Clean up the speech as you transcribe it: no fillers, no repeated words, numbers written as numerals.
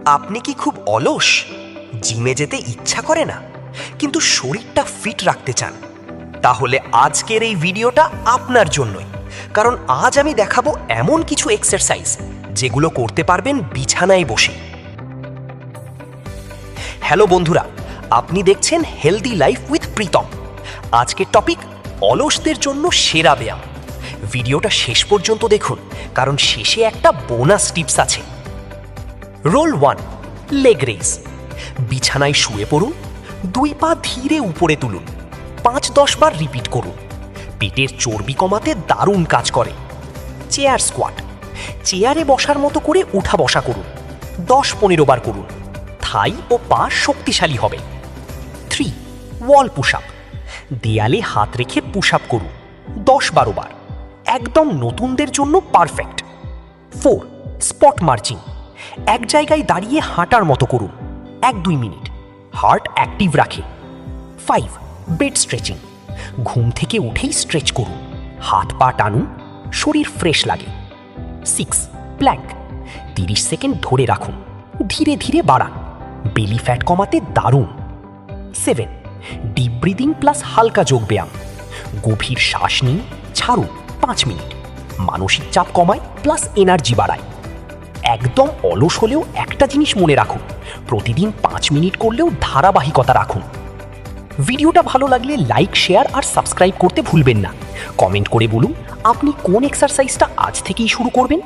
আপনি কি খুব অলস, জিমে যেতে ইচ্ছা করে না, কিন্তু শরীরটা ফিট রাখতে চান? তাহলে আজকের এই ভিডিওটা আপনার জন্যই। কারণ আজ আমি দেখাবো এমন কিছু এক্সারসাইজ যেগুলো করতে পারবেন বিছানায় বসে। হ্যালো বন্ধুরা, আপনি দেখছেন হেলদি লাইফ উইথ প্রীতম। আজকের টপিক অলসদের জন্য সেরা ব্যায়াম। ভিডিওটা শেষ পর্যন্ত দেখুন, কারণ শেষে একটা বোনাস টিপস আছে। রোল 1, লেগ রেইজ। বিছানায় শুয়ে পড়ুন, 2 পা ধীরে উপরে তুলুন, 5-10 বার রিপিট করুন। পেটের চর্বি কমাতে দারুণ কাজ করে। Chair squat. চেয়ারে বসার মতো করে উঠা বসা করুন, 10-15 বার করুন। থাই ও পা শক্তিশালী হবে। 3, ওয়াল পুশ আপ। দেয়ালে হাত রেখে পুশ আপ করুন, 10-12 বার। একদম নতুনদের জন্য পারফেক্ট। 4, spot marching. এক জায়গায় দাঁড়িয়ে হাঁটার মতো করুন, 1-2 মিনিট। হার্ট অ্যাক্টিভ রাখে। 5, বেড স্ট্রেচিং। ঘুম থেকে উঠেই স্ট্রেচ করুন, হাত পা টানুন, শরীর ফ্রেশ লাগে। 6, প্ল্যাঙ্ক। 30 সেকেন্ড ধরে রাখুন, ধীরে ধীরে বাড়ান, বেলি ফ্যাট কমাতে দারুণ। 7, ডিপ ব্রিদিং প্লাস হালকা যোগ ব্যায়াম। গভীর শ্বাস নিন, ছাড়ুন 5 মিনিট। মানসিক চাপ কমায় প্লাস এনার্জি বাড়ায়। একদম অলস হলেও একটা জিনিস মনে রাখুন, প্রতিদিন 5 মিনিট করলেও ধারাবাহিকতা রাখুন। ভিডিওটা ভালো লাগলে লাইক, শেয়ার আর সাবস্ক্রাইব করতে ভুলবেন না। কমেন্ট করে বলুন আপনি কোন এক্সারসাইজটা আজ থেকেই শুরু করবেন।